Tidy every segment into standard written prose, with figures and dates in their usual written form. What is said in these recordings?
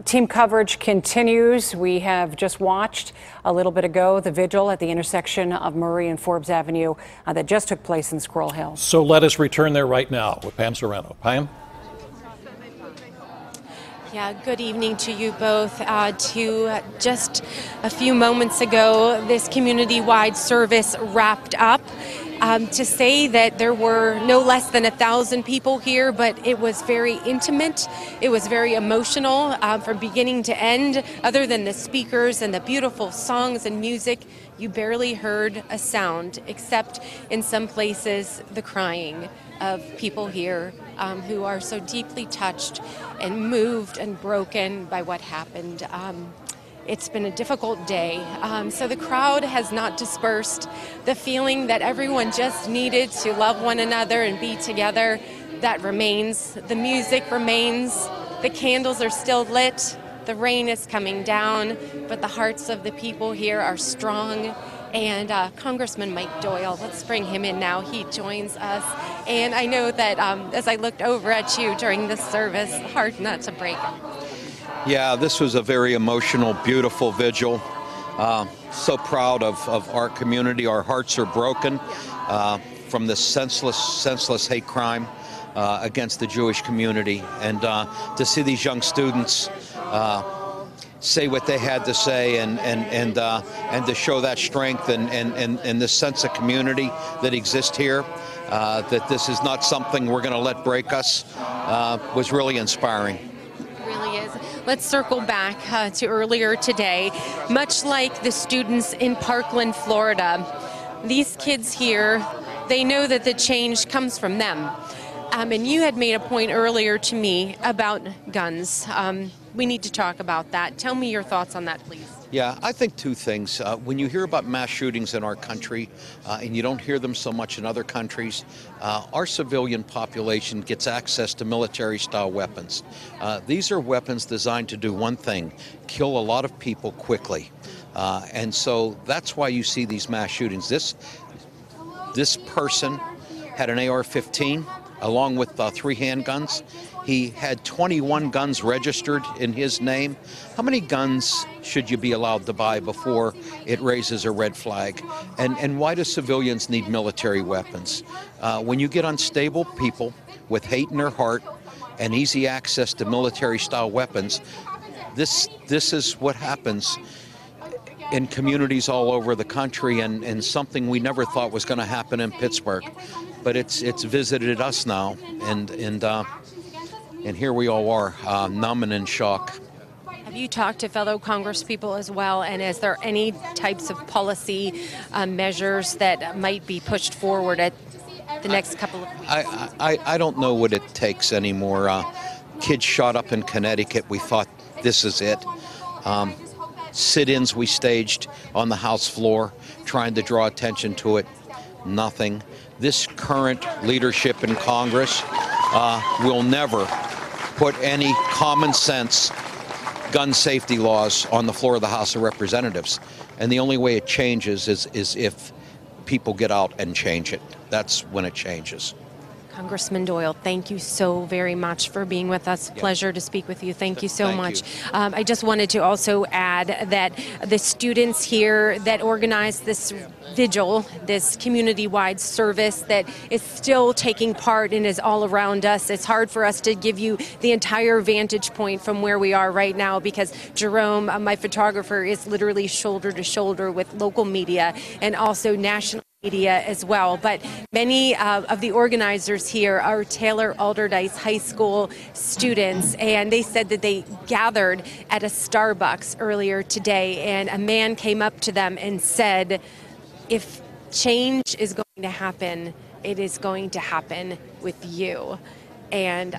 Team coverage continues. We have just watched a little bit ago the vigil at the intersection of Murray and Forbes Avenue that just took place in Squirrel Hill. So let us return there right now with Pam Serrano. Pam? Yeah, good evening to you both. Just a few moments ago, this community-wide service wrapped up. To say that there were no less than 1,000 people here, but it was very intimate. It was very emotional from beginning to end. Other than the speakers and the beautiful songs and music, you barely heard a sound, except in some places the crying of people here who are so deeply touched and moved and broken by what happened. It's been a difficult day. So the crowd has not dispersed. The feeling that everyone just needed to love one another and be together, that remains. The music remains. The candles are still lit. The rain is coming down, but the hearts of the people here are strong. And Congressman Mike Doyle, let's bring him in now. He joins us. And I know that as I looked over at you during this service, hard not to break. Yeah, this was a very emotional, beautiful vigil. So proud of our community. Our hearts are broken from this senseless hate crime against the Jewish community. And to see these young students say what they had to say and to show that strength and this sense of community that exists here, that this is not something we're going to let break us, was really inspiring. Let's circle back to earlier today. Much like the students in Parkland, Florida, these kids here, they know that the change comes from them. And you had made a point earlier to me about guns. We need to talk about that. Tell me your thoughts on that, please. Yeah, I think two things. When you hear about mass shootings in our country, and you don't hear them so much in other countries, our civilian population gets access to military-style weapons. These are weapons designed to do one thing: kill a lot of people quickly. And so that's why you see these mass shootings. This person had an AR-15 along with 3 handguns. He had 21 guns registered in his name. How many guns should you be allowed to buy before it raises a red flag? And why do civilians need military weapons? When you get unstable people with hate in their heart and easy access to military-style weapons, this is what happens in communities all over the country, and something we never thought was going to happen in Pittsburgh. But it's visited us now, and here we all are, numb and in shock. Have you talked to fellow congresspeople as well, and is there any types of policy measures that might be pushed forward at the next couple of weeks? I don't know what it takes anymore. Kids shot up in Connecticut. We thought this is it. Sit-ins we staged on the House floor trying to draw attention to it. Nothing. This current leadership in Congress will never put any common sense gun safety laws on the floor of the House of Representatives. And the only way it changes is if people get out and change it. That's when it changes. Congressman Doyle, thank you so very much for being with us. Yeah. Pleasure to speak with you. Thank you so much. You. I just wanted to also add that the students here that organized this vigil, this community-wide service that is still taking part and is all around us. It's hard for us to give you the entire vantage point from where we are right now because Jerome, my photographer, is literally shoulder to shoulder with local media and also national media as well. But many of the organizers here are Taylor Alderdice High School students, and they said that they gathered at a Starbucks earlier today, and a man came up to them and said, if change is going to happen, it is going to happen with you. And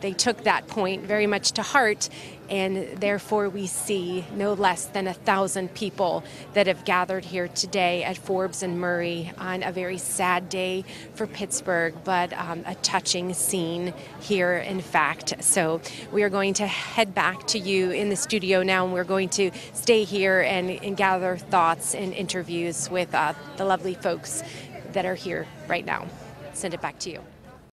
they took that point very much to heart, and therefore we see no less than 1,000 people that have gathered here today at Forbes and Murray on a very sad day for Pittsburgh, but a touching scene here, in fact. So we are going to head back to you in the studio now, and we're going to stay here and gather thoughts and interviews with the lovely folks that are here right now. Send it back to you.